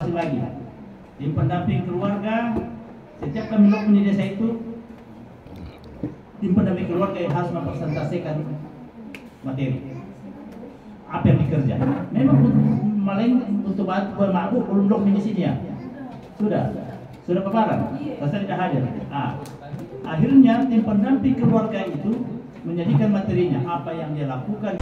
lagi tim pendamping keluarga. Setiap kami lakukan di desa itu, tim pendamping keluarga yang harus mempresentasikan materi apa yang dikerja. Memang malah untuk bermakbuk belum blok di sini ya. Sudah paparan, saya tidak hadir. Akhirnya tim pendamping keluarga itu menjadikan materinya apa yang dia lakukan.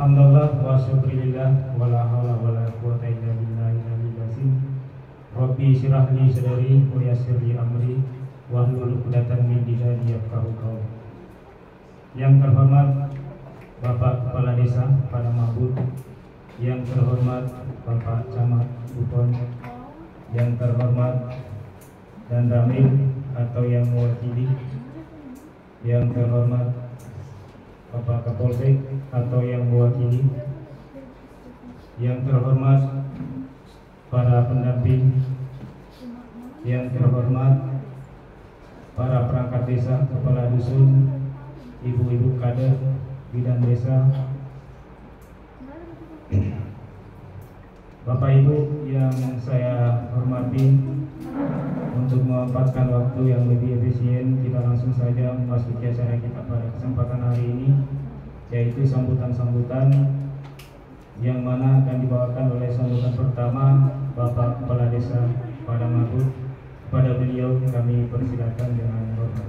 Alhamdulillah wa syukurillah wa la hawla wa la quwwata illa billahi al-aliyyil azim. Rabbi syrah li sadri wa yassir li amri wa hlul 'uqdatam min lisani yafqahu qawli. Yang terhormat Bapak Kepala Desa Padang Mabur, yang terhormat Bapak Camat Buton, yang terhormat dan Ramil atau yang mewakili, yang terhormat Bapak Kapolsek atau yang mewakili, yang terhormat para pendamping, yang terhormat para perangkat desa, kepala dusun, ibu-ibu kader bidang desa, Bapak Ibu yang saya hormati. Untuk memanfaatkan waktu yang lebih efisien, kita langsung saja memasuki acara kita pada kesempatan hari ini, yaitu sambutan-sambutan yang mana akan dibawakan oleh sambutan pertama Bapak Kepala Desa Padang Mabur. Kepada beliau kami persilakan dengan hormat.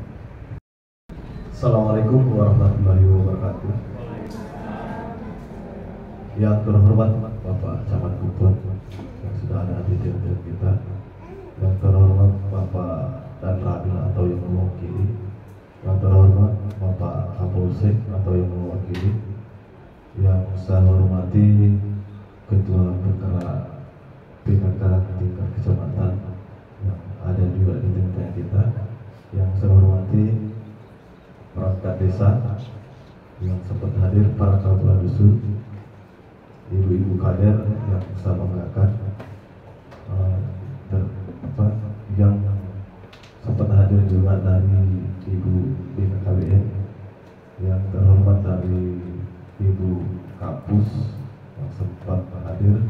Assalamualaikum warahmatullahi wabarakatuh. Yang terhormat Bapak Camat Buton yang sudah ada di tengah kita, yang terhormat Bapak dan Rabil atau yang mewakili, yang terhormat Bapak Kapolsek atau yang mewakili, yang saya hormati Ketua Perkara PKK tingkat kecamatan yang ada juga di tengah kita, yang saya hormati perangkat desa yang sempat hadir, para kepala dusun, ibu-ibu kader yang saya banggakan, yang sempat hadir juga dari Ibu BKKBN, yang terhormat dari Ibu Kapus yang sempat hadir.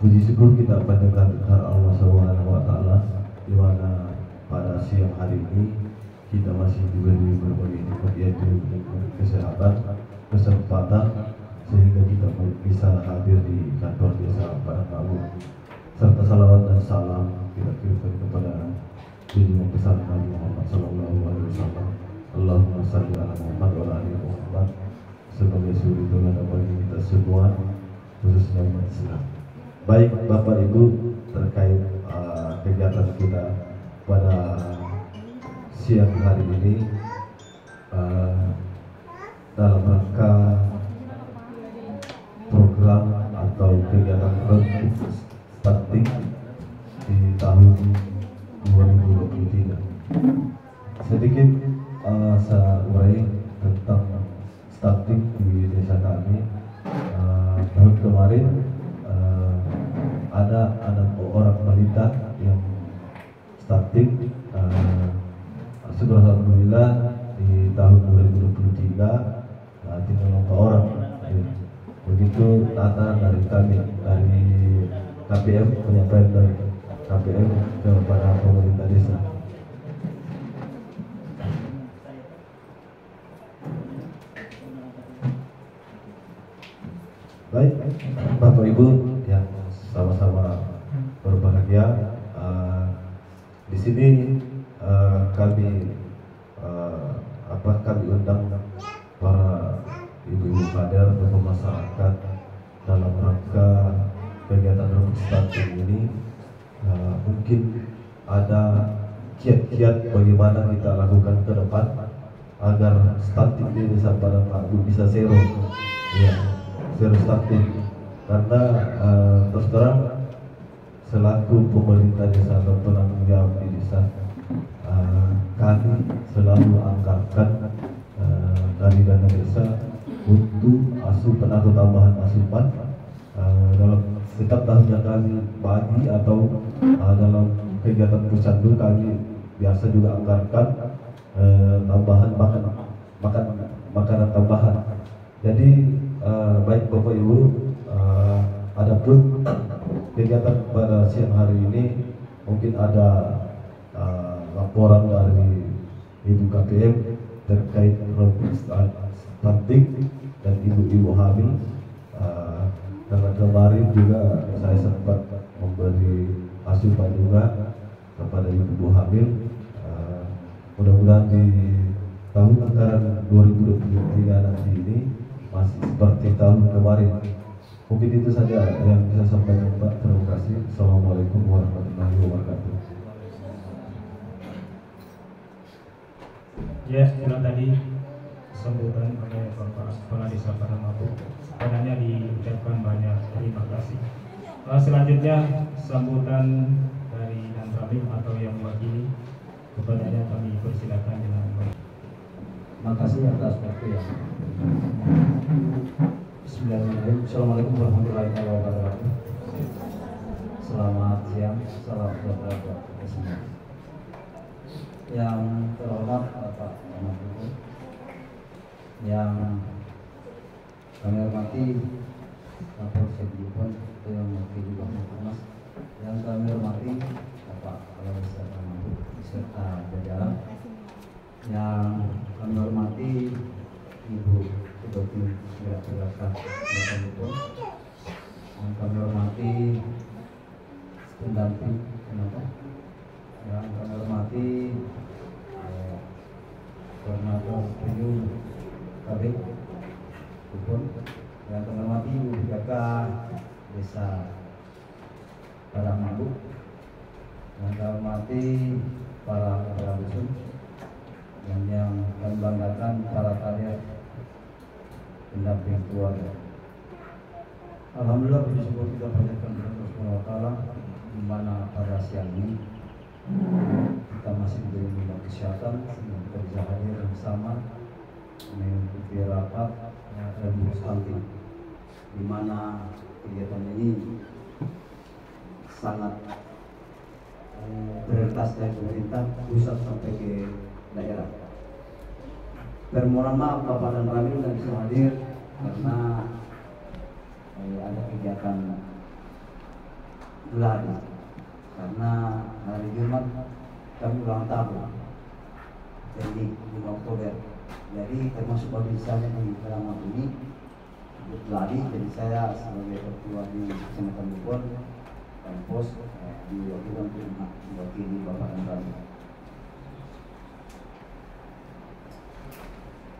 Puji syukur kita panjatkan kepada Allah Subhanahu wa Ta'ala, di mana pada siang hari ini kita masih diberi berbagai nikmat, yaitu kesehatan, kesempatan, sehingga kita bisa hadir di kantor desa Padang Mabur. Serta salawat dan salam kita kirimkan kepada junjungan besar Nabi Muhammad Sallallahu Alaihi Wasallam. Allahumma salli ala Muhammad wa ala ali Muhammad, sebagai suri teladan bagi kita semua, khususnya umat Islam. Baik Bapak Ibu, terkait kegiatan kita pada siang hari ini, dalam rangka program atau kegiatan stunting di tahun 2023. Sedikit saya urai tentang stunting di desa kami. Tahun kemarin ada 6 orang balita yang stunting syukur alhamdulillah di tahun 2023 tinggal 4 orang. Begitu data dari kami, dari KPM, penyampaian dari KPM kepada pemerintah desa. Baik, Bapak Ibu yang sama-sama berbahagia, di sini kami kami undang para ibu-ibu kader atau masyarakat dalam rangka kegiatan rebus stunting ini. Mungkin ada kiat-kiat bagaimana kita lakukan ke depan agar stunting di desa Padang Labu bisa zero, ya, zero stunting. Karena terus terang selaku pemerintah desa atau penanggung jawab di desa, kami selalu anggarkan dari dana desa untuk asupan atau tambahan asupan dalam setiap tahunnya kami bagi atau dalam kegiatan pusandu kami biasa juga anggarkan tambahan makanan tambahan. Jadi baik Bapak Ibu, adapun kegiatan pada siang hari ini mungkin ada laporan dari Ibu KPM terkait stunting dan ibu-ibu hamil. Karena kemarin juga saya sempat memberi asupan juga kepada ibu-ibu hamil. Mudah-mudahan di tahun anggaran 2023 nanti ini masih seperti tahun kemarin. Mungkin itu saja yang bisa saya sampaikan, Pak. Terima kasih. Assalamualaikum warahmatullahi wabarakatuh. Ya, setelah tadi sambutan oleh Bapak Kepala Desa Padang Labu, sebenarnya diucapkan banyak terima kasih. Selanjutnya sambutan dari Antramim atau yang mewakili, kepadanya kami persilakan dengan baik. Terima kasih atas waktu ya. Bismillahirrahmanirrahim. Assalamualaikum warahmatullahi wabarakatuh. Selamat siang, salam sejahtera buat kita semua. Yang terhormat Bapak Menko, yang kami hormati Bapak Sekdipun yang mewakili Bapak Mas, yang kami hormati Bapak Kepala Desa Padang Labu beserta jajaran, yang kami hormati Ibu Ketua Tim Gerak Gerakan Bapak Menko, yang kami hormati pendamping kenapa, yang kami hormati koordinator PU KB Kupon, yang kami hormati Ibu PKK Desa Padang Labu, yang kami hormati para kepala dusun, dan yang kami banggakan para karya pendamping keluarga. Alhamdulillah, puji syukur kita panjatkan kepada Allah Subhanahu wa Ta'ala, di mana pada siang ini kita masih diberi nikmat kesehatan sehingga kita bisa hadir bersama mengikuti rapat rebus stunting, di mana kegiatan ini sangat prioritas dari pemerintah pusat sampai ke daerah. Permohonan maaf Bapak dan Ramil tidak bisa hadir karena ada kegiatan geladi, karena hari Jumat kami ulang tahun, jadi 5 Oktober. Jadi termasuk bagi saya di dalam ini ikut geladi. Jadi saya sebagai ketua di Kecamatan Bupon dan pos diwakilkan untuk mewakili Bapak dan Ramil.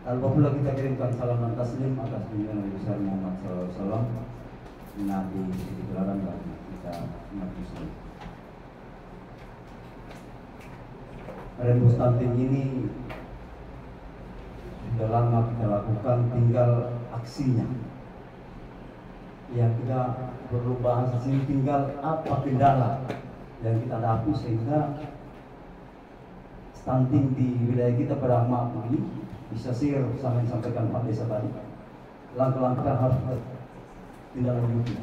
Alhamdulillah, kita kirimkan salam dan taslim atas junjungan Nabi besar Muhammad SAW, Nabi Siti Teladan bagi kita umat Muslim. Rebus stunting ini sudah lama kita lakukan, tinggal aksinya. Yang kita perlu bahas di sini tinggal apa kendala yang kita hadapi sehingga stunting di wilayah kita pada Labu ini bisa sir sama yang disampaikan Pak Desa tadi. Langkah-langkah harus tindak lanjuti.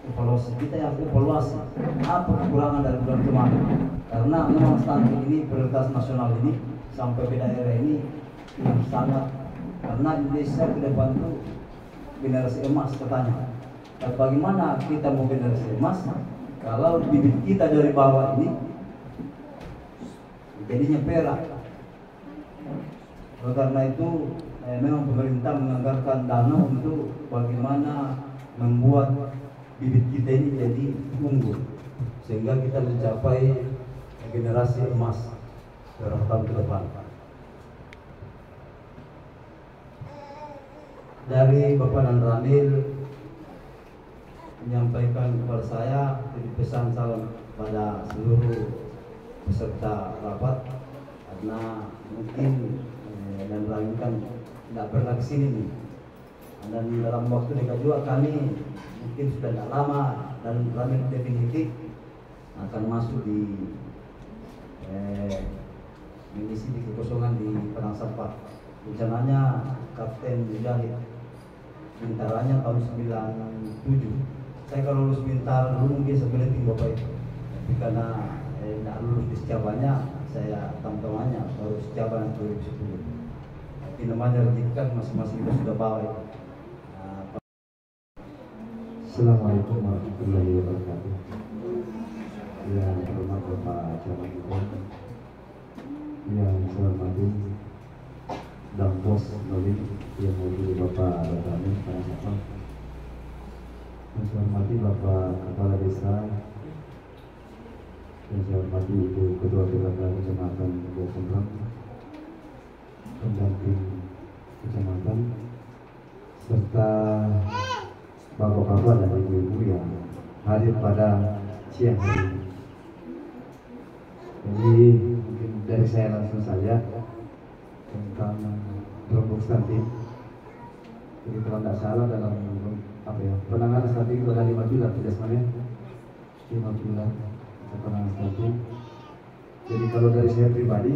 Evaluasi kita, yang evaluasi apa kekurangan dari bulan kemarin, karena memang stunting ini prioritas nasional ini sampai ke daerah ini yang sangat, karena Indonesia ke depan itu generasi emas katanya. Dan bagaimana kita mau generasi emas kalau bibit kita dari bawah ini jadinya perak. Oleh karena itu memang pemerintah menganggarkan dana untuk bagaimana membuat bibit kita ini jadi unggul sehingga kita mencapai generasi emas beberapa tahun ke depan. Dari Bapak dan Ramil menyampaikan kepada saya jadi pesan salam pada seluruh peserta rapat, karena mungkin dan Ramil kan tidak pernah kesini nih, dan dalam waktu dekat juga kami mungkin sudah tidak lama dan Ramil definitif akan masuk di mengisi di kekosongan di Padang Sampah. Rencananya Kapten Mujahid bintarannya tahun 97. Saya kalau lulus bintar dulu mungkin sebenarnya Bapak itu, tapi karena tidak lulus di Secabanya, saya tamtongannya baru Secabanya 2010. Tapi namanya rezekikan masing-masing kita sudah bawa itu. Assalamualaikum warahmatullahi wabarakatuh. Yang terhormat Bapak Camat Bupati, yang saya hormati Dambos Nolin, yang mewakili Bapak Radami Parasapa, yang saya hormati Bapak Kepala Desa, yang saya hormati Ibu Ketua Pilkada Kecamatan Bogor, pendamping kecamatan, serta bapak-bapak dan ibu-ibu yang hadir pada siang hari ini. Jadi mungkin dari saya langsung saja tentang kelompok stunting. Jadi kalau tidak salah dalam penanganan stunting itu ada 5 pilar, tidak semuanya 5 pilar penanganan stunting. Jadi kalau dari saya pribadi,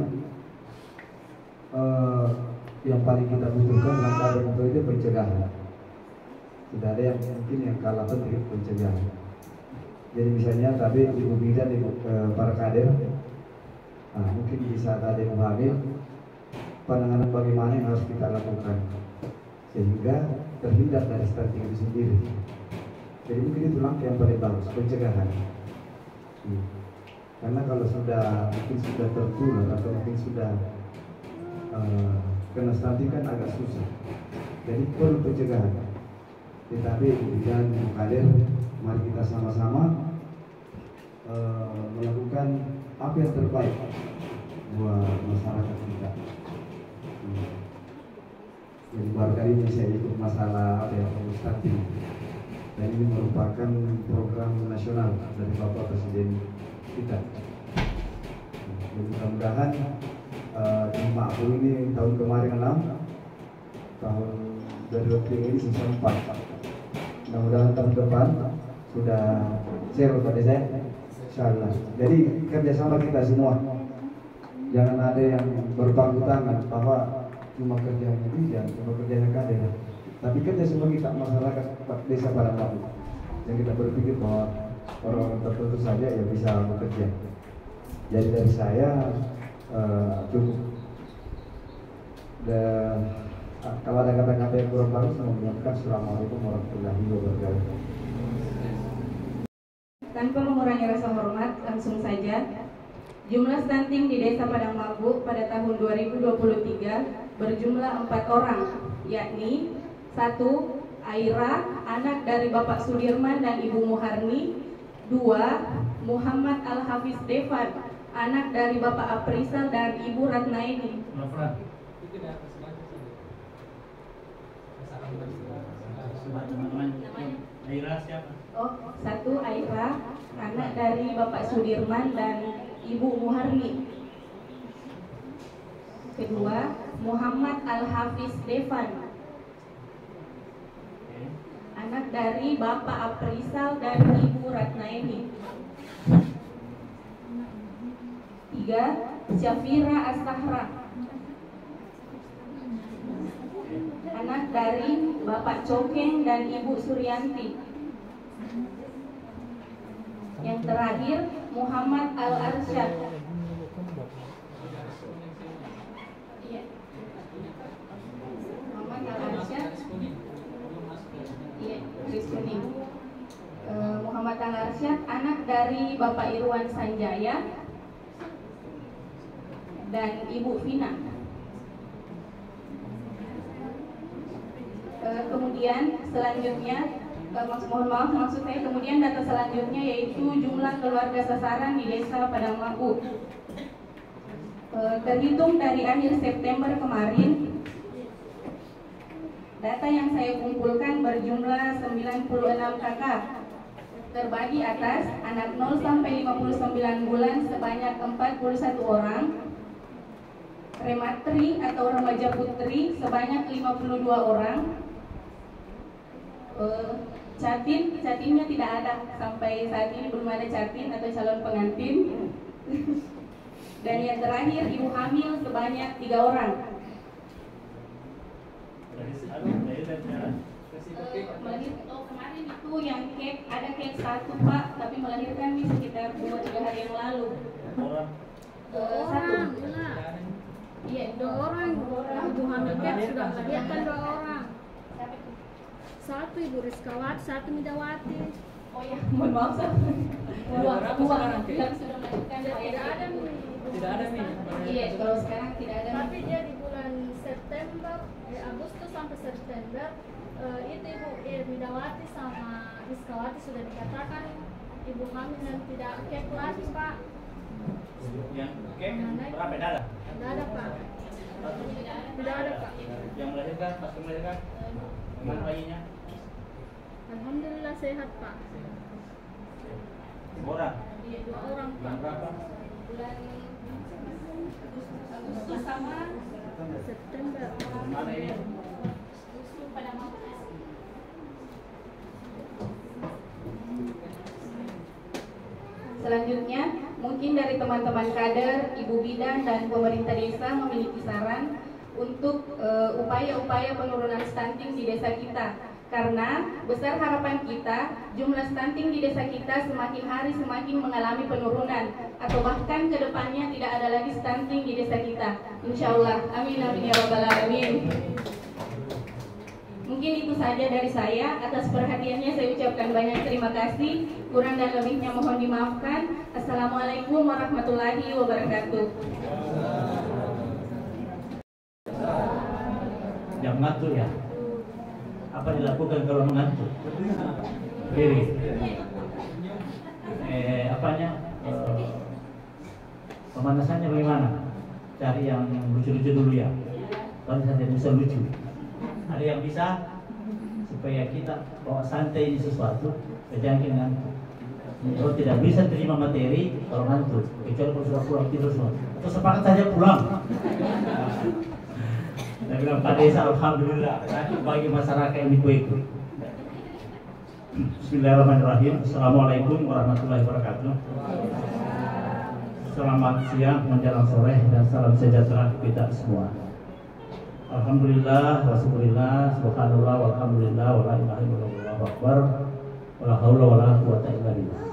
yang paling kita butuhkan langkah untuk itu pencegahan. Tidak ada yang mungkin yang kalah penting pencegahan. Jadi misalnya tadi ibu bidan, para kader, mungkin di saat ada yang hamil, penanganan bagaimana yang harus kita lakukan sehingga terhindar dari stunting itu sendiri. Jadi mungkin itu langkah yang paling bagus, pencegahan. Karena kalau mungkin sudah tertular atau mungkin sudah kena stunting kan agak susah. Jadi perlu pencegahan. Tetapi dan kader, mari kita sama-sama melakukan apa yang terbaik buat masyarakat kita. Jadi baru kali ini saya ikut masalah stunting, dan ini merupakan program nasional dari Bapak Presiden kita. Jadi mudah-mudahan di Makbu ini tahun kemarin 6, tahun 2020 ini sisa 4. Mudah-mudahan tahun depan sudah zero pada saya, insyaallah. Jadi kerjasama kita semua, jangan ada yang berpangku tangan bahwa cuma kerjanya dia, cuma kerjanya kader, tapi kerja semua kita masyarakat desa Padang Labu. Yang kita berpikir bahwa orang tertentu saja yang bisa bekerja. Jadi dari saya cukup. Dan kalau ada kata-kata yang kurang bagus, saya mengucapkan Assalamualaikum warahmatullahi wabarakatuh. Tanpa mengurangi rasa hormat, langsung saja. Jumlah stunting di Desa Padang Labu pada tahun 2023 berjumlah 4 orang, yakni 1. Aira, anak dari Bapak Sudirman dan Ibu Muharni. 2. Muhammad Al-Hafiz Devan, anak dari Bapak Aprisal dan Ibu Ratnaini. Aira siapa? Oh, 1. Aira, anak dari Bapak Sudirman dan Ibu Muharni. 2. Muhammad Al-Hafiz Devan, anak dari Bapak Aprisal dan Ibu Ratnaini. 3. Syafira Astahra, anak dari Bapak Cokeng dan Ibu Suryanti. 4. Yang terakhir Muhammad Al-Arsyad. Iya. Muhammad Al-Arsyad. Iya, garis kuning. Muhammad Al-Arsyad anak dari Bapak Irwan Sanjaya dan Ibu Vina. Kemudian selanjutnya, mohon maaf maksud saya, kemudian data selanjutnya yaitu jumlah keluarga sasaran di Desa Padang Maku. Terhitung dari akhir September kemarin, data yang saya kumpulkan berjumlah 96 kakak. Terbagi atas anak 0 sampai 59 bulan sebanyak 41 orang, rematri atau remaja putri sebanyak 52 orang. Catinnya tidak ada, sampai saat ini belum ada catin atau calon pengantin. Dan yang terakhir ibu hamil sebanyak 3 orang. Kemarin itu yang ada cake 1 Pak, tapi melahirkan nih sekitar 2-3 hari yang lalu. 1. Iya, 2 orang. Ibu hamil cake sudah melahirkan 2 orang. 1 Ibu Rizkawati, 1 Midawati. Oh ya, mohon maaf. 2 yang sudah melahirkan. Tidak ada nih. Iya, kalau sekarang tidak ada. Tapi dia di bulan September, Agustus sampai September, itu Ibu Midawati sama Rizkawati sudah dikatakan ibu hamil dan tidak cek lagi Pak. Yang cek berapa? Tidak ada? Tidak ada Pak. Tidak ada Pak. Yang melahirkan, pas melahirkan, gimana bayinya? Alhamdulillah sehat Pak. Orang? Iya, 2 orang Pak. Bulan berapa? Bulan Agustus sama September. Mana ini? pada Maret. Selanjutnya, mungkin dari teman-teman kader, ibu bidan dan pemerintah desa memiliki saran untuk upaya-upaya penurunan stunting di desa kita. Karena besar harapan kita, jumlah stunting di desa kita semakin hari semakin mengalami penurunan, atau bahkan ke depannya tidak ada lagi stunting di desa kita. Insya Allah, amin amin ya rabbal alamin. Mungkin itu saja dari saya. Atas perhatiannya saya ucapkan banyak terima kasih. Kurang dan lebihnya mohon dimaafkan. Assalamualaikum warahmatullahi wabarakatuh. Yang ngantuk ya? Apa dilakukan kalau mengantuk? Diri. Pemanasannya bagaimana? Cari yang lucu-lucu dulu ya. Kalau saya bisa lucu. Ada yang bisa supaya kita bawa santai ini sesuatu, kejangkin ngantuk. Kalau tidak bisa terima materi kalau ngantuk, kecuali kalau sudah pulang tidur semua. Atau sepakat saja pulang. Saya bilang Pak Desa, alhamdulillah bagi masyarakat yang ikut. Bismillahirrahmanirrahim. Assalamualaikum warahmatullahi wabarakatuh. Selamat siang menjelang sore dan salam sejahtera kita semua. Alhamdulillah, wasyukurillah, subhanallah, walhamdulillah, wala ilaha illallah, wallahu akbar, wala haula wala quwata illa billah.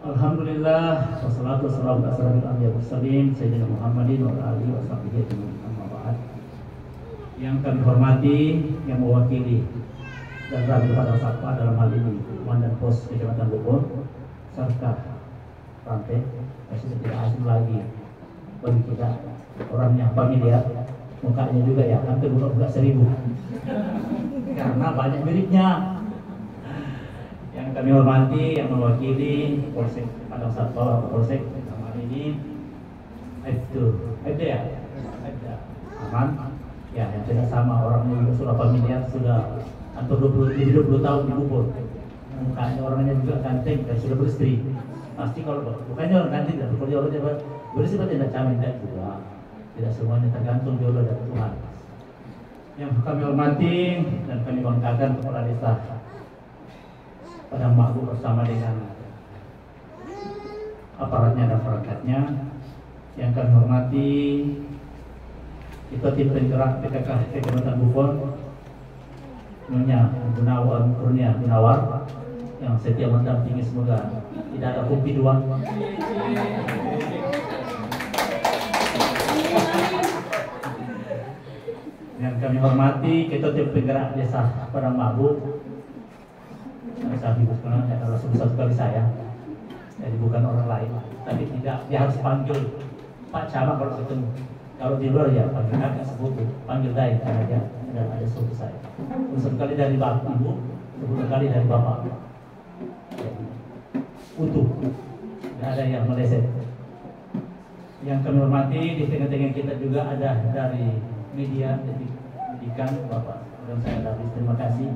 Alhamdulillah, wassalatu wassalamu ala asyrofil anbiya'i wal mursalin sayyidina Muhammadin wa ala alihi washabbihi ajmain, amma ba'd. Yang kami hormati, yang mewakili dan Rabi Padang Satwa dalam hal ini Komandan Pos Kecamatan Bogor serta Rantai, sudah tidak asing lagi bagi kita, orangnya familiar, mukanya juga ya hampir 12.000 karena banyak miripnya. Yang kami hormati, yang mewakili Polsek Padang Satwa, Polsek dalam ini ada ya, ada aman ya, yang tidak sama orangnya juga sudah familiar, sudah hampir 20 tahun di Bogor. Mukanya orangnya juga ganteng dan sudah beristri. Pasti kalau bukannya orang ganteng dan bekerja orang bersifat tidak camen juga. Tidak semuanya tergantung jodoh dari Tuhan. Yang kami hormati dan kami banggakan kepala desa Padang Maku bersama dengan aparatnya dan perangkatnya. Yang kami hormati Ketua Tim Penggerak PKK Kecamatan Buffon, Nyonya Kurnia Gunawar, yang setia mendampingi, semoga tidak ada kopi doang. Yang kami hormati Ketua Tim Penggerak Desa Padang Mabuk, saya bukan adalah sebesar sekali saya, jadi bukan orang lain, tapi tidak, dia harus panggil Pak Camat kalau ketemu. Kalau di luar ya panggil kakak sepupu, panggil Dai karena dia ada sepupu saya. Sekali dari bapak ibu, sekali dari bapak. Utuh, tidak ada yang meleset. Yang kami hormati di tengah-tengah kita juga ada dari media pendidikan Bapak dan saya Davis, terima kasih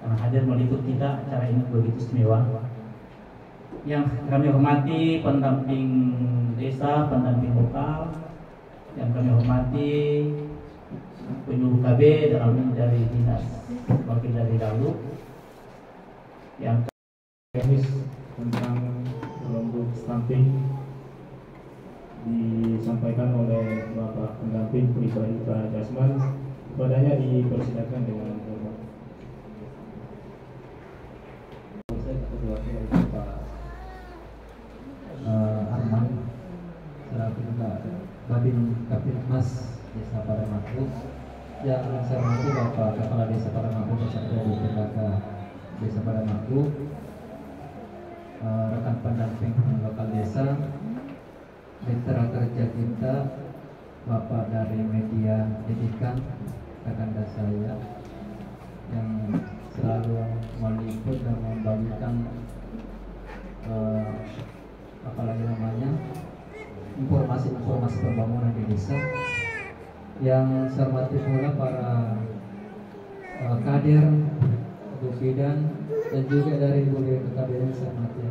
karena hadir meliput kita acara ini begitu istimewa. Yang kami hormati pendamping desa, pendamping lokal, yang kami hormati penyuluh KB dalam dari dinas wakil dari Dalu, yang teknis tentang kelompok stunting disampaikan oleh Bapak pendamping pribadi Pak Jasman, kepadanya dipersilakan dengan hormat. Pak Arman selaku juga Babin Kapitmas Desa Padang Mabuk, yang saya hormati Bapak Kepala Desa Padang Mabuk beserta Ibu Pendaka Desa Padang Mabuk, rekan pendamping lokal desa, mitra kerja kita, Bapak dari media pendidikan, rekan saya yang selalu meliput dan membagikan apalagi namanya informasi-informasi pembangunan di desa. Yang saya hormati pula para kader, Bu Bidan, dan juga dari Bu BPKB yang saya hormati.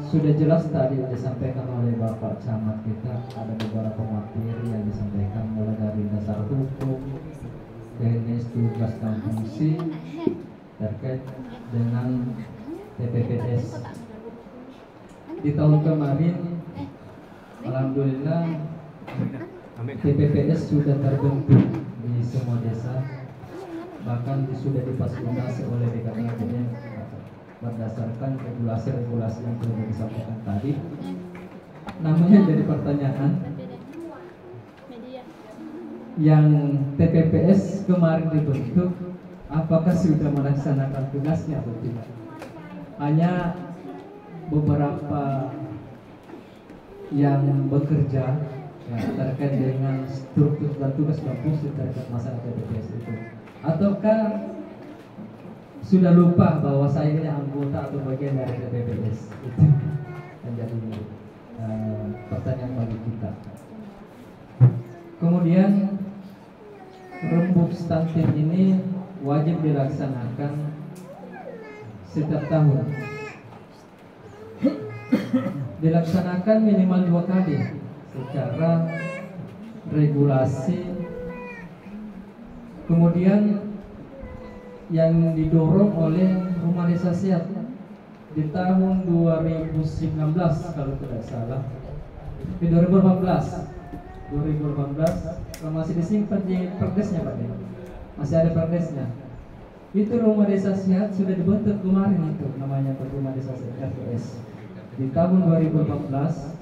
Sudah jelas tadi disampaikan oleh Bapak Camat kita, ada beberapa materi yang disampaikan mulai dari dasar hukum, teknis, tugas dan fungsi terkait dengan TPPS. Di tahun kemarin, alhamdulillah TPPS sudah terbentuk di semua desa, bahkan sudah difasilitasi oleh BKKBN berdasarkan regulasi-regulasi yang sudah disampaikan tadi. Namanya jadi pertanyaan, yang TPPS kemarin dibentuk, apakah sudah melaksanakan tugasnya atau tidak? Hanya beberapa yang bekerja ya, terkait dengan struktur dan tugas dan fungsi terkait masalah TPPS itu, ataukah sudah lupa bahwa saya ini anggota atau bagian dari TPPS? Itu menjadi pertanyaan bagi kita. Kemudian rembuk stunting ini wajib dilaksanakan setiap tahun, dilaksanakan minimal 2 kali secara regulasi. Kemudian yang didorong oleh Rumah Desa Sehat di tahun 2019 kalau tidak salah, di 2018 kalau masih disimpan di perdesnya Pak, masih ada perdesnya. Itu Rumah Desa Sehat sudah dibentuk kemarin, itu namanya Rumah Desa Sehat RDS. Di tahun 2014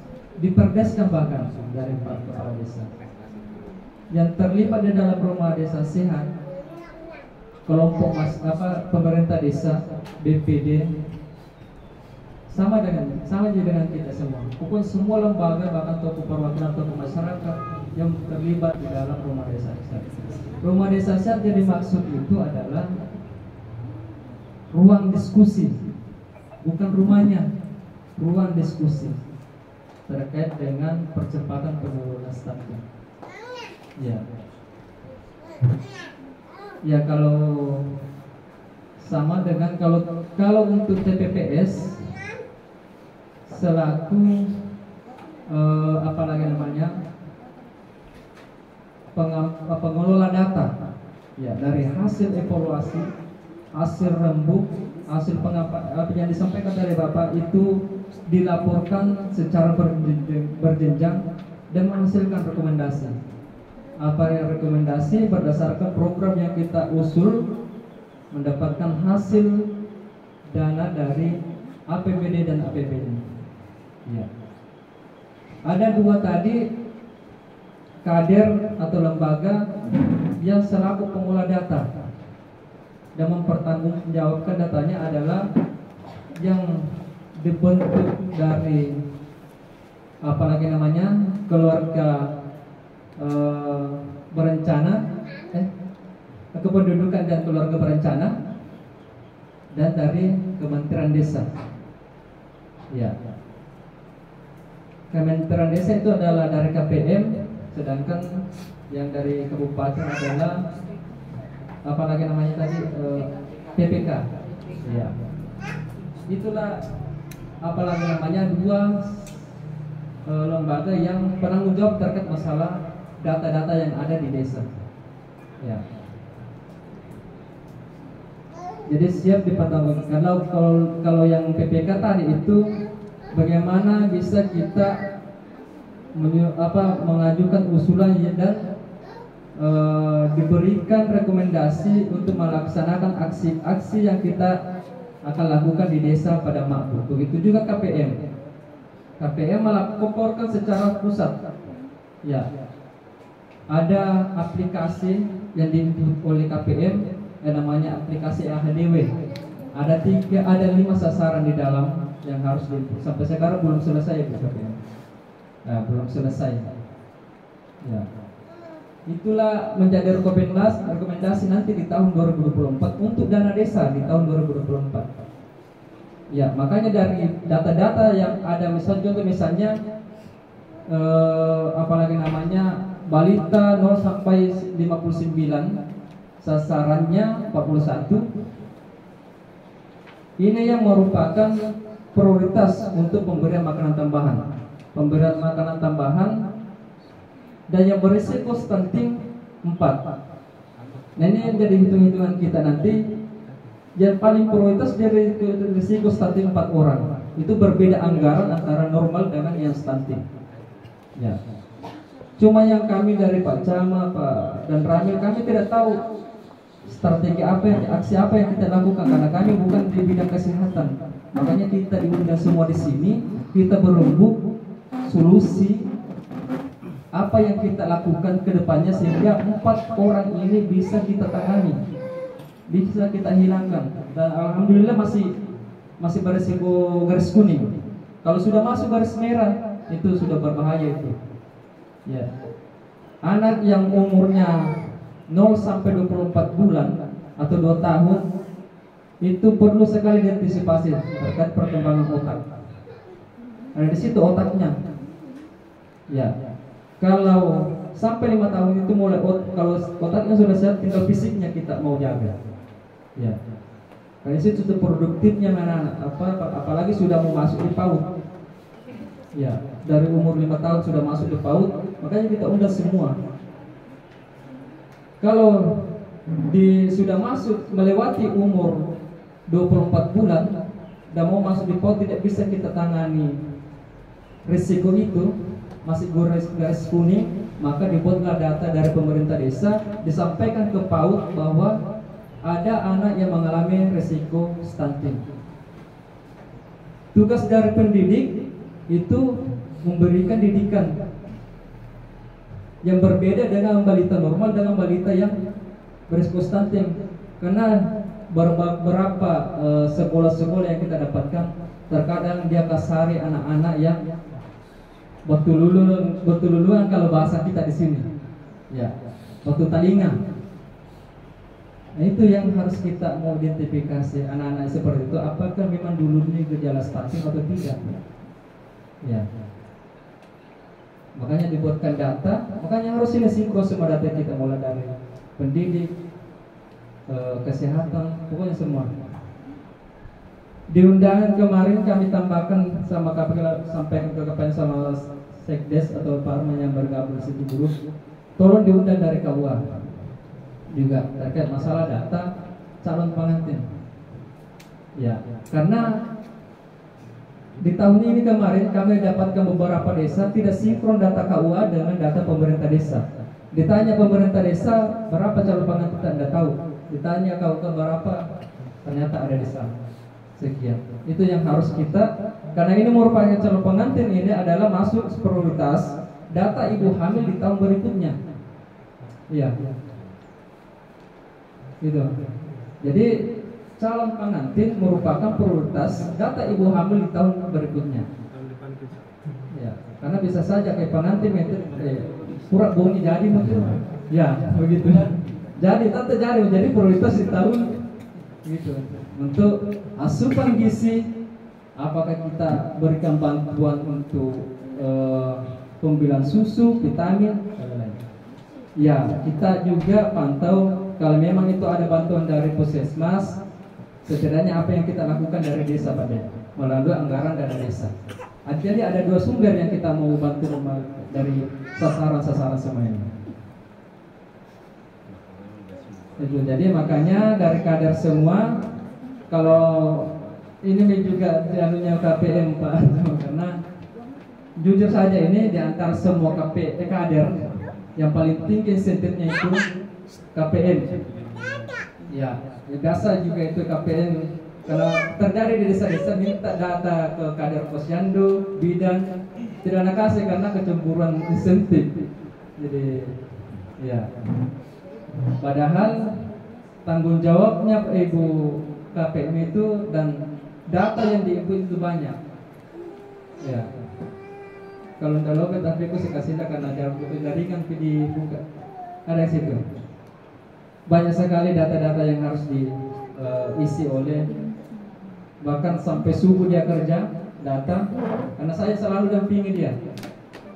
diperdeskan bahkan dari Pak Kepala Desa. Yang terlibat di dalam Rumah Desa Sehat kelompok pemerintah desa, BPD, sama juga dengan kita semua. Pokoknya semua lembaga, bahkan tokoh perwakilan tokoh masyarakat yang terlibat di dalam Rumah Desa Sehat. Rumah Desa Sehat jadi maksud itu adalah ruang diskusi, bukan rumahnya, ruang diskusi terkait dengan percepatan penurunan stunting. Ya. Ya, kalau sama dengan kalau untuk TPPS selaku apalagi namanya pengelola data, ya, dari hasil evaluasi, hasil rembuk, hasil yang disampaikan dari Bapak itu dilaporkan secara berjenjang dan menghasilkan rekomendasi. Apa yang rekomendasi berdasarkan program yang kita usul mendapatkan hasil dana dari APBD dan APBD. Ya. Ada dua tadi kader atau lembaga yang selaku pengolah data dan mempertanggungjawabkan datanya adalah yang dibentuk dari apalagi namanya keluarga berencana, kependudukan dan keluarga berencana, dan dari Kementerian Desa. Ya. Kementerian Desa itu adalah dari KPM, sedangkan yang dari kabupaten adalah apalagi namanya tadi PPK. Ya. Itulah apalagi namanya dua lembaga yang penanggung jawab terkait masalah data-data yang ada di desa. Ya. Jadi siap dipertanggungjawabkan. Kalau yang PPK tadi itu bagaimana bisa kita mengajukan usulan dan diberikan rekomendasi untuk melaksanakan aksi-aksi yang kita akan lakukan di desa pada makmur. Begitu juga KPM. KPM melaporkan secara pusat. Ya. Ada aplikasi yang diinput oleh KPM yang namanya aplikasi AHDW. Ada 5 sasaran di dalam yang harus diinput. Sampai sekarang belum selesai Bu KPM. Nah, belum selesai. Ya. Itulah menjadi rekomendasi nanti di tahun 2024 untuk dana desa di tahun 2024. Ya, makanya dari data-data yang ada misalnya apalagi namanya balita 0 sampai 59 sasarannya 41. Ini yang merupakan prioritas untuk pemberian makanan tambahan. Pemberian makanan tambahan dan yang berisiko stunting 4. Nah ini yang jadi hitung-hitungan kita nanti. Yang paling prioritas dari risiko stunting 4 orang. Itu berbeda anggaran antara normal dengan yang stunting. Ya. Cuma yang kami dari Pak Cama, Pak dan Ramil, kami tidak tahu strategi apa, aksi apa yang kita lakukan karena kami bukan di bidang kesehatan. Makanya kita diundang semua di sini, kita berembuk solusi apa yang kita lakukan ke depannya sehingga 4 orang ini bisa kita tangani, bisa kita hilangkan. Dan alhamdulillah masih berisiko garis kuning. Kalau sudah masuk garis merah itu sudah berbahaya itu. Ya. Anak yang umurnya 0 sampai 24 bulan atau 2 tahun itu perlu sekali diantisipasi terkait perkembangan otak. Ada di situ otaknya. Ya. Kalau sampai 5 tahun itu mulai kalau otaknya sudah sehat, tinggal fisiknya kita mau jaga. Ya. Karena itu sudah produktifnya anak-anak, apalagi sudah mau masuk di PAUD. Ya, dari umur 5 tahun sudah masuk di PAUD, makanya kita undang semua. Kalau sudah masuk melewati umur 24 bulan dan mau masuk di PAUD, tidak bisa kita tangani risiko itu, masih garis kuning, maka dibuatlah data dari pemerintah desa, disampaikan ke PAUD bahwa ada anak yang mengalami risiko stunting. Tugas dari pendidik itu memberikan didikan yang berbeda dengan balita normal dengan balita yang berisiko stunting. Karena beberapa sekolah-sekolah yang kita dapatkan terkadang dia kasari anak-anak yang betul-luluan kalau bahasa kita di sini. Ya, betul talinga. Nah itu yang harus kita mau identifikasi anak-anak seperti itu, apakah memang dulunya gejala stunting atau tidak. Ya. Makanya dibuatkan data, makanya harus ini sinkron semua data kita mulai dari pendidik, kesehatan, pokoknya semua. Di undangan kemarin kami tambahkan sama KPK, sampaikan ke KPK sama Sekdes atau Parma yang bergabung di situ grup, tolong diundang dari KUA juga terkait masalah data calon pengantin. Ya, karena di tahun ini kemarin kami dapatkan beberapa desa tidak sinkron data KUA dengan data pemerintah desa. Ditanya pemerintah desa berapa calon pengantin Anda tahu? Ditanya kau berapa, ternyata ada di sana sekian. Itu yang harus kita, karena ini merupakan calon pengantin, ini adalah masuk prioritas data ibu hamil di tahun berikutnya. Iya. Gitu. Jadi calon pengantin merupakan prioritas data ibu hamil di tahun berikutnya. Ya, karena bisa saja kayak pengantin itu pura boni jadi mungkin. Ya, begitu. Jadi tante jadi menjadi prioritas di tahun gitu. Untuk asupan gizi, apakah kita berikan bantuan untuk pembelian susu, vitamin, dan lain-lain. Ya, kita juga pantau kalau memang itu ada bantuan dari puskesmas, setidaknya apa yang kita lakukan dari desa Pak Den, melalui anggaran dana desa. Jadi ada dua sumber yang kita mau bantu dari sasaran-sasaran semua ini. Jadi makanya dari kader semua, kalau ini juga dianunya KPM Pak, karena jujur saja ini di antara semua kader yang paling tinggi insentifnya itu KPM. Ya, biasa juga itu KPM. Kalau terjadi di desa-desa minta data ke kader posyandu, bidan, tidak nak kasih karena kecemburuan insentif. Jadi, ya. Padahal tanggung jawabnya Ibu KPM itu dan data yang diinput itu banyak. Ya. Kalau tidak tapi aku kasih karena jaringan dibuka. Ada situ. Banyak sekali data-data yang harus diisi oleh, bahkan sampai subuh dia kerja data, karena saya selalu dampingi dia.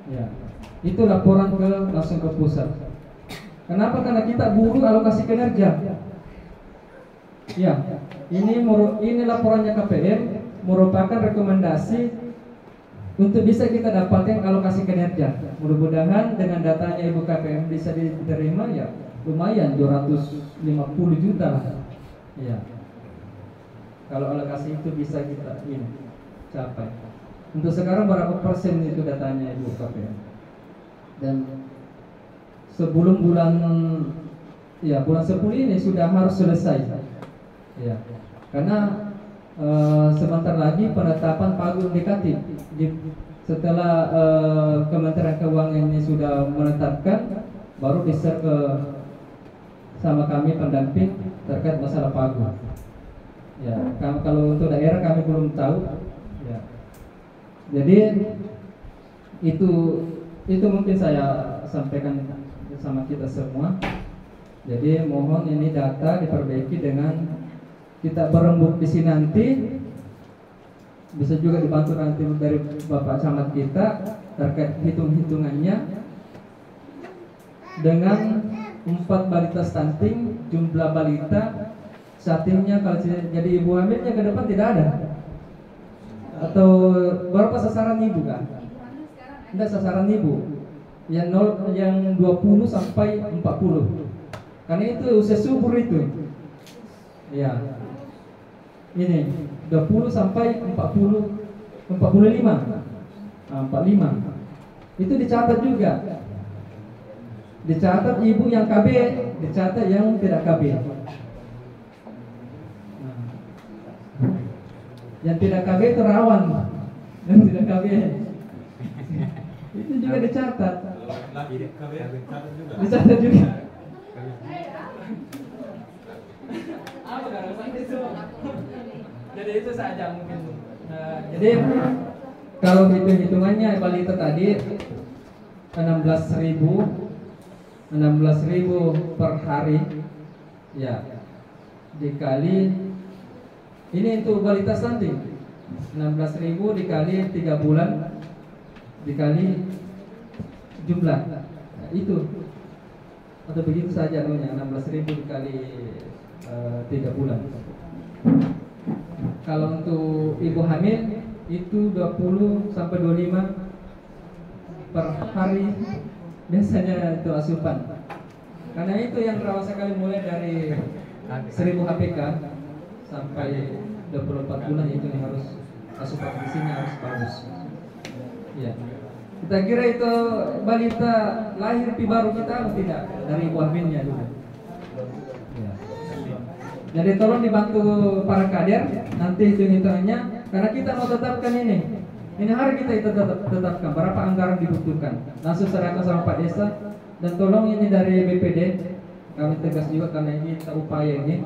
Ya. Itu laporan langsung ke pusat. Kenapa? Karena kita buruh alokasi kinerja. Ya, ini laporannya KPM merupakan rekomendasi untuk bisa kita dapatkan alokasi kinerja. Mudah-mudahan dengan datanya Ibu KPM bisa diterima, ya lumayan 250 juta lah. Ya. Kalau alokasi itu bisa kita capai. Untuk sekarang berapa persen itu datanya Ibu KPM? Dan sebelum bulan 10 ini sudah harus selesai. Ya. Karena sebentar lagi penetapan pagu indikatif. Setelah Kementerian Keuangan ini sudah menetapkan, baru di-share ke sama kami pendamping terkait masalah pagu. Ya, kalau untuk daerah kami belum tahu. Ya. Jadi itu mungkin saya sampaikan sama kita semua. Jadi mohon ini data diperbaiki dengan kita berembuk di sini nanti, bisa juga dibantu nanti dari Bapak Camat kita terkait hitung-hitungannya dengan 4 balita stunting, jumlah balita saatnya kalau jadi ibu hamilnya ke depan tidak ada. Atau berapa sasaran ibu kan? Tidak sasaran ibu. Yang 20 sampai 40. Karena itu usia subur itu. Ya. Ini 20 sampai 45. Nah, 45. Itu dicatat juga. Dicatat ibu yang KB, dicatat yang tidak KB. Nah. Yang tidak KB itu rawan. Yang tidak KB itu juga dicatat. Dicatat juga. Jadi itu saja mungkin. Jadi kalau hitung-hitungannya balita tadi 16.000 per hari, ya dikali ini untuk balita stunting 16.000 dikali 3 bulan dikali jumlah, nah, itu atau begitu saja namanya 16.000 dikali 3 bulan. Kalau untuk ibu hamil itu 20 sampai 25 per hari biasanya itu asupan. Karena itu yang rawan sekali mulai dari 1000 HPK sampai 24 bulan itu yang harus asupan gizinya harus bagus. Ya. Kita kira itu balita lahir pi baru kita atau tidak dari ibu hamilnya dulu. Ya. Jadi tolong dibantu para kader nanti hitung-hitungannya, karena kita mau tetapkan ini hari kita tetapkan berapa anggaran dibutuhkan. Langsung serahkan sama Pak Desa, dan tolong ini dari BPD kami tegas juga karena ini kita upaya ini.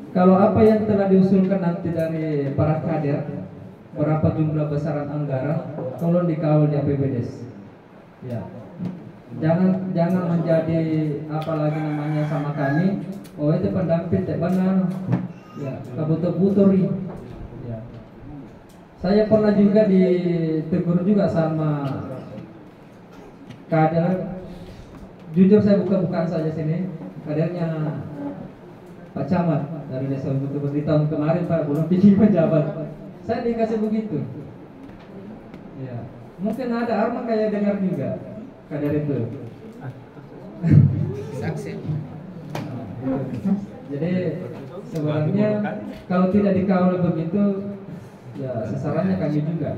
Kalau apa yang telah diusulkan nanti dari para kader, berapa jumlah besaran anggaran, tolong dikawal di APBDes. Ya. Jangan menjadi apalagi namanya sama kami. Oh itu pendamping tak benar. Ya, kabutur-buturi. Ya. Saya pernah juga ditegur juga sama kader. Jujur saya bukan saja sini, kadernya Pak Camat dari Desa Butuh di tahun kemarin Pak belum bikin pejabat. Saya dikasih begitu. Ya, mungkin ada Arman kayak dengar juga kader itu. Saksi. Jadi sebenarnya kalau tidak dikawal begitu, ya sasarannya kami juga.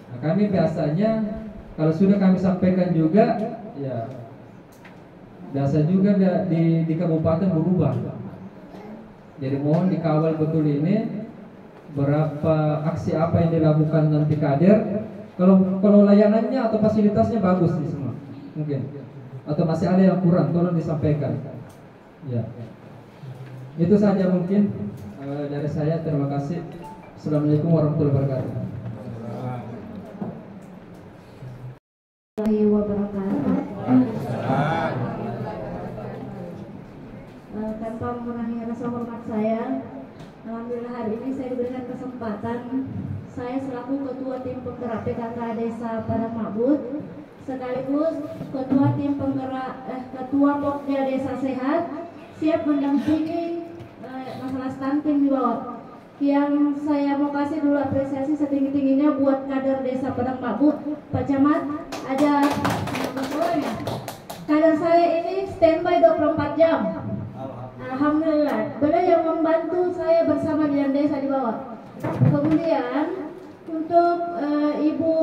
Nah, kami biasanya kalau sudah kami sampaikan juga, ya biasa juga di kabupaten berubah. Jadi mohon dikawal betul ini. Berapa aksi apa yang dilakukan nanti kader, kalau layanannya atau fasilitasnya bagus di semua mungkin, atau masih ada yang kurang tolong disampaikan. Ya, itu saja mungkin dari saya. Terima kasih. Assalamualaikum warahmatullahi wabarakatuh. Tanpa mengurangi rasa hormat saya, alhamdulillah hari ini saya diberikan kesempatan. Saya selaku ketua tim penggerak PKK Desa Padang Ma'bud, sekaligus ketua tim penggerak ketua Pokja Desa Sehat, siap mendampingi masalah stunting di bawah. Yang saya mau kasih dulu apresiasi setinggi-tingginya buat kader Desa Padang Ma'bud, Pak Camat. Ada kader saya ini standby 24 jam. Alhamdulillah, beliau yang membantu saya bersama dengan desa di bawah. Kemudian untuk ibu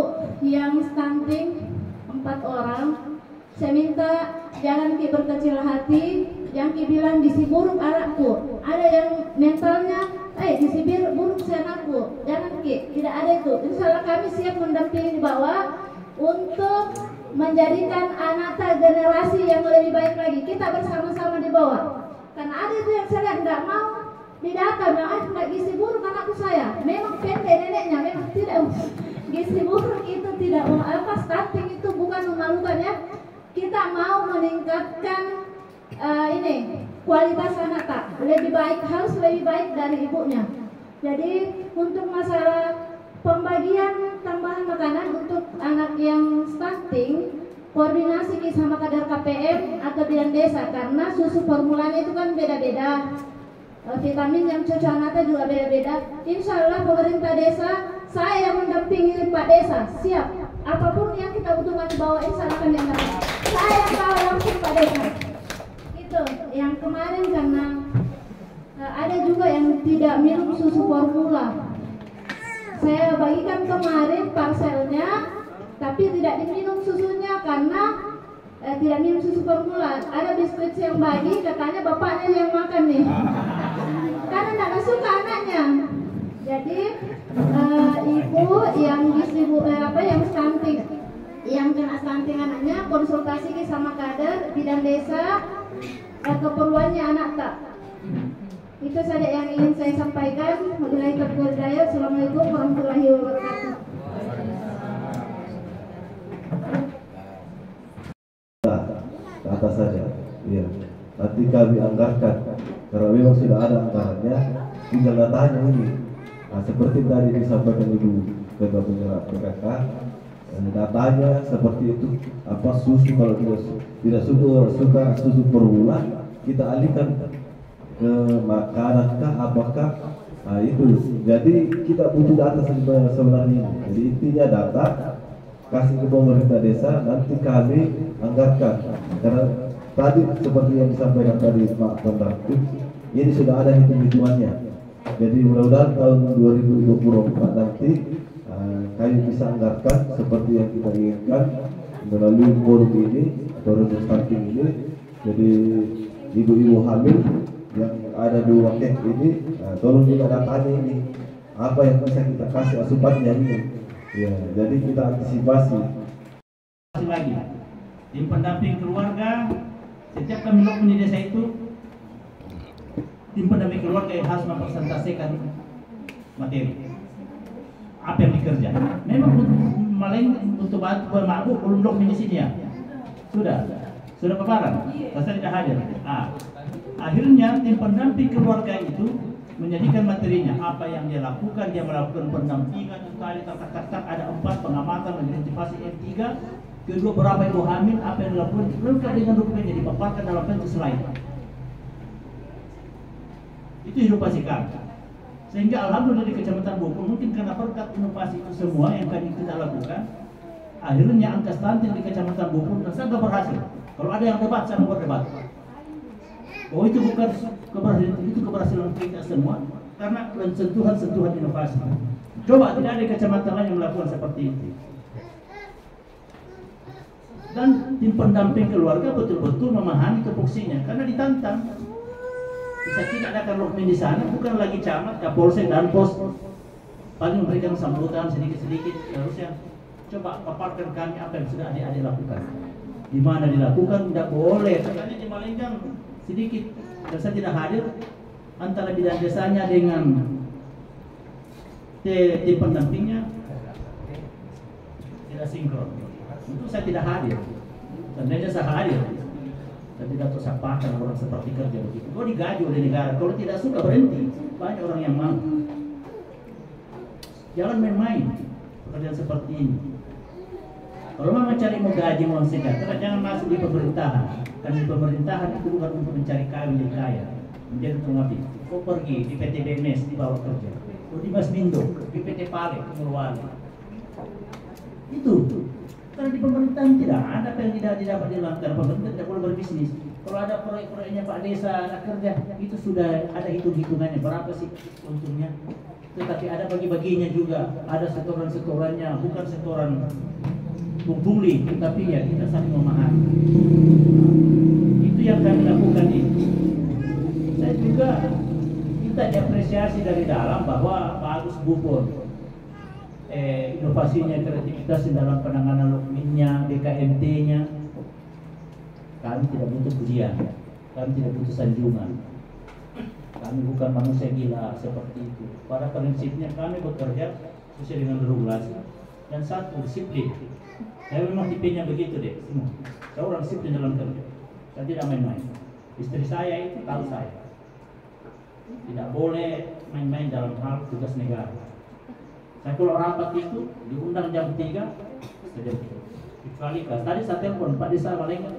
yang stunting 4 orang, saya minta jangan ki berkecil hati, yang ki bilang gizi buruk anakku. Ada yang mentalnya, gizi buruk si anakku, jangan ki, tidak ada itu. Insyaallah kami siap mendampingi di bawah untuk menjadikan anak generasi yang lebih baik lagi. Kita bersama-sama di bawah. Karena ada itu yang saya lihat tidak mau didata, bilang tidak gizi buruk anakku saya. Memang pendek neneknya, memang tidak. Gizi buruk itu tidak stunting itu bukan memalukan ya. Kita mau meningkatkan kualitas anak tak lebih baik, harus lebih baik dari ibunya. Jadi untuk masalah pembagian tambahan makanan untuk anak yang stunting, koordinasi sama kader KPM atau bidan desa, karena susu formulanya itu kan beda-beda, vitamin yang cocok anaknya juga beda-beda. Insya Allah pemerintah desa, saya yang mendampingi Pak Desa, siap apapun yang kita butuhkan di bawah, insya Allah akan diantarkan. Saya kawal langsung Pak Desa. Itu yang kemarin karena ada juga yang tidak minum susu formula. Saya bagikan kemarin parselnya, tapi tidak diminum susunya karena tidak minum susu formula. Ada biskuit yang bagi, katanya bapaknya yang makan nih, karena tidak suka anaknya. Jadi ibu yang yang stunting, yang kena stunting anaknya, konsultasi sama kader bidan desa keperluannya anak tak. Itu saja yang ingin saya sampaikan. Wabillahi taufiq wal hidayah. Assalamualaikum warahmatullahi wabarakatuh. Ke atas saja, iya. Nanti kami anggarkan, karena memang sudah ada anggarannya, tinggal datanya ini. Nah, seperti tadi disampaikan Ibu Ketua Penggerak PKK, datanya seperti itu. Apa susu, kalau tidak suka susu formula, kita alihkan ke makanan kah, apakah? Nah itu. Jadi kita butuh data sebenarnya. Jadi intinya data, kasih ke pemerintah desa, nanti kami anggarkan. Karena tadi seperti yang disampaikan tadi Pak Pendamping, ini sudah ada hitung-hitungannya. Jadi mudah-mudahan tahun 2024 nanti kami bisa anggarkan seperti yang kita inginkan melalui forum ini atau stunting ini. Jadi ibu-ibu hamil yang ada 2 camp ini, tolong juga datanya ini apa yang bisa kita kasih asupannya ini. Ya, jadi kita antisipasi. Lagi, tim pendamping keluarga, setiap kami lakukan di desa itu, tim pendamping keluarga yang harus mempresentasikan materi apa yang dikerja. Memang untuk bantu bermabuk belum blok di sini ya. Sudah paparan, rasa tidak hadir. Akhirnya tim pendamping keluarga itu menjadikan materinya apa yang dia lakukan. Dia melakukan pendampingan kali tak ada 4 pengamatan mengidentifikasi M3. Kedua, berapa ibu hamil, apa yang dilakukan lengkap dengan dokumennya dipaparkan dalam bentuk slide. Itu inovasi kami. Sehingga alhamdulillah di Kecamatan Bukul mungkin karena berkat inovasi itu semua yang kita lakukan, akhirnya angka stunting di Kecamatan Bukul sangat berhasil. Kalau ada yang debat, saya mau berdebat. Oh, itu bukan keberhasilan, itu keberhasilan kita semua karena sentuhan inovasi. Coba tidak ada kecamatan lain yang melakukan seperti itu. Dan tim pendamping keluarga betul-betul memahami tupoksinya karena ditantang. Bisa tidak ada lokmen di sana, bukan lagi camat, kapolsek dan pos. Paling memberikan sambutan sedikit-sedikit, harusnya coba paparkan kami apa yang sudah adik-adik lakukan. Di mana dilakukan, tidak boleh. Katanya dimalingkan sedikit, dan saya tidak hadir antara bidang desanya dengan tim pendampingnya tidak sinkron. Itu saya tidak hadir, dan dia saya hadir. Dan tidak tersapakan orang seperti kerja begitu. Kau digaji oleh negara, kalau tidak suka berhenti. Banyak orang yang mau. Jangan main-main pekerjaan seperti ini. Kalau mau mencari mau gaji mau sejahtera, jangan masuk di pemerintahan. Karena di pemerintahan itu bukan untuk mencari kaya yang kaya, menjadi pengabdi. Kau pergi di PT BMS di bawah kerja, kau di Masmindo, di PT Pale, Nurwali. Itu. Karena di pemerintahan tidak ada apa yang tidak dapat dilakukan. Pemerintah tidak boleh berbisnis. Kalau ada proyek-proyeknya Pak Desa, anak kerja, itu sudah ada hitung-hitungannya berapa sih untungnya. Tetapi ada bagi-baginya juga, ada setoran-setorannya, bukan setoran pungli, tetapi ya kita saling memahami. Itu yang kami lakukan ini. Saya juga kita diapresiasi dari dalam bahwa bagus Bupon. Inovasinya, kreativitas dalam penanganan lokminnya, BKMT-nya. Kami tidak butuh pujian, kami tidak butuh sanjungan. Kami bukan manusia gila seperti itu. Pada prinsipnya kami bekerja sesuai dengan regulasi dan satu disiplin. Saya memang tipenya begitu deh, semua. Saya orang disiplin dalam kerja. Saya tidak main-main. Istri saya itu tahu saya. Tidak boleh main-main dalam hal tugas negara. Saya kalau rapat itu diundang jam 3, kecuali tadi saya telepon Pak Desa Malengan,